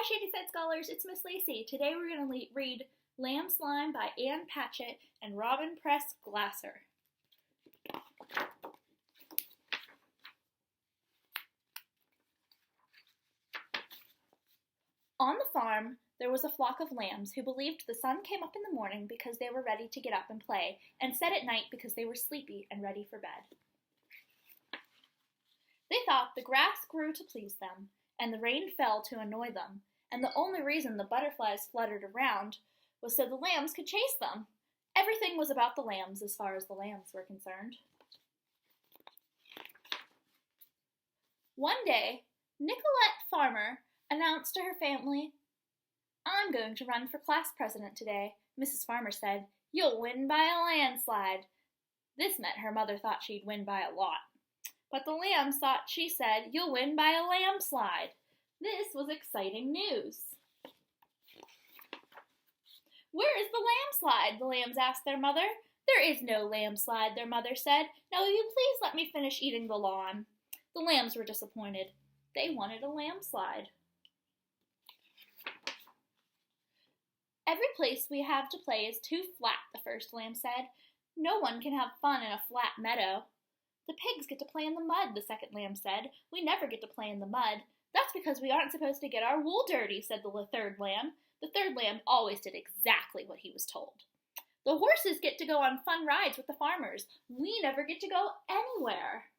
Shadyside Scholars, it's Miss Lacey. Today we're going to read Lambslide by Ann Patchett and Robin Press Glasser. On the farm, there was a flock of lambs who believed the sun came up in the morning because they were ready to get up and play, and set at night because they were sleepy and ready for bed. They thought the grass grew to please them, and the rain fell to annoy them, and the only reason the butterflies fluttered around was so the lambs could chase them. Everything was about the lambs as far as the lambs were concerned. One day, Nicolette Farmer announced to her family, "I'm going to run for class president today." Mrs. Farmer said, "You'll win by a landslide." This meant her mother thought she'd win by a lot. But the lambs thought she said, "You'll win by a landslide." This was exciting news. "Where is the landslide?" the lambs asked their mother. "There is no landslide," their mother said. "Now will you please let me finish eating the lawn?" The lambs were disappointed. They wanted a landslide. "Every place we have to play is too flat," the first lamb said. "No one can have fun in a flat meadow." "The pigs get to play in the mud," the second lamb said. "We never get to play in the mud." "That's because we aren't supposed to get our wool dirty," said the third lamb. The third lamb always did exactly what he was told. "The horses get to go on fun rides with the farmers. We never get to go anywhere."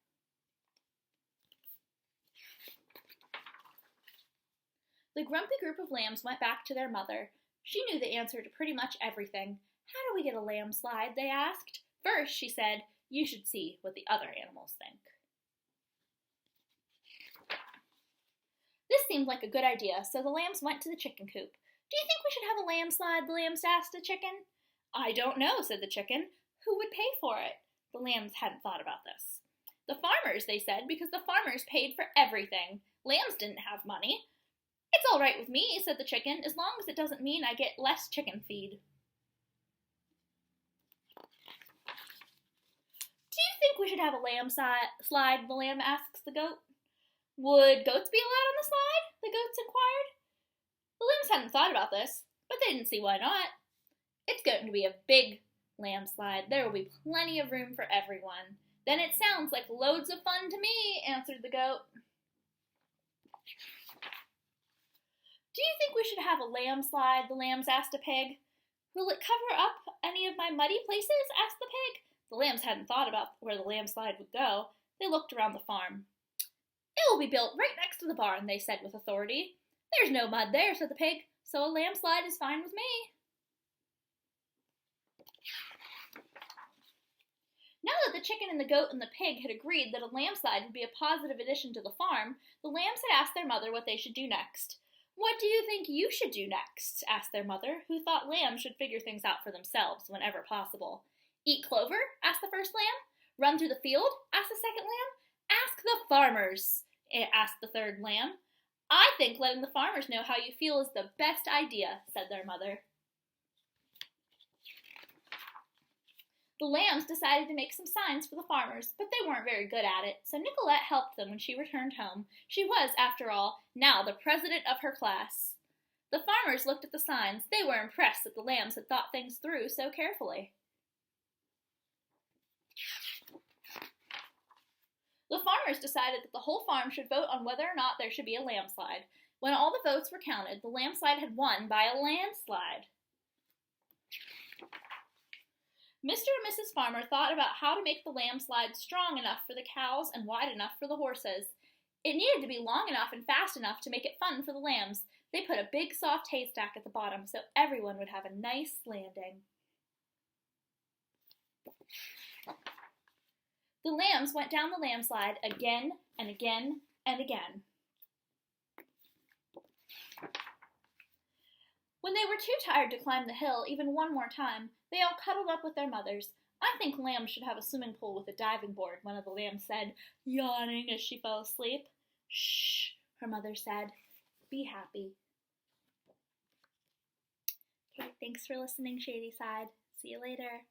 The grumpy group of lambs went back to their mother. She knew the answer to pretty much everything. "How do we get a landslide?" they asked. "First," she said, "you should see what the other animals think." This seemed like a good idea, so the lambs went to the chicken coop. "Do you think we should have a landslide?" the lambs asked the chicken. "I don't know," said the chicken. "Who would pay for it?" The lambs hadn't thought about this. "The farmers," they said, because the farmers paid for everything. Lambs didn't have money. "It's all right with me," said the chicken, "as long as it doesn't mean I get less chicken feed." "Do you think we should have a landslide?" the lamb asks the goat. "Would goats be allowed on the slide?" the goats inquired. The lambs hadn't thought about this, but they didn't see why not. "It's going to be a big landslide. There will be plenty of room for everyone." "Then it sounds like loads of fun to me," answered the goat. "Do you think we should have a landslide?" the lambs asked a pig. "Will it cover up any of my muddy places?" asked the pig. The lambs hadn't thought about where the landslide would go. They looked around the farm. "It will be built right next to the barn," they said with authority. "There's no mud there," said the pig, "so a landslide is fine with me." Now that the chicken and the goat and the pig had agreed that a landslide would be a positive addition to the farm, the lambs had asked their mother what they should do next. "What do you think you should do next?" asked their mother, who thought lambs should figure things out for themselves whenever possible. "Eat clover?" asked the first lamb. "Run through the field?" asked the second lamb. "Ask the farmers," asked the third lamb. "I think letting the farmers know how you feel is the best idea," said their mother. The lambs decided to make some signs for the farmers, but they weren't very good at it, so Nicolette helped them when she returned home. She was, after all, now the president of her class. The farmers looked at the signs. They were impressed that the lambs had thought things through so carefully. The farmers decided that the whole farm should vote on whether or not there should be a landslide. When all the votes were counted, the landslide had won by a landslide. Mr. and Mrs. Farmer thought about how to make the landslide strong enough for the cows and wide enough for the horses. It needed to be long enough and fast enough to make it fun for the lambs. They put a big soft haystack at the bottom so everyone would have a nice landing. The lambs went down the landslide again and again and again. When they were too tired to climb the hill even one more time, they all cuddled up with their mothers. "I think lambs should have a swimming pool with a diving board," one of the lambs said, yawning as she fell asleep. "Shh," her mother said. "Be happy." Okay, thanks for listening, Shadyside. See you later.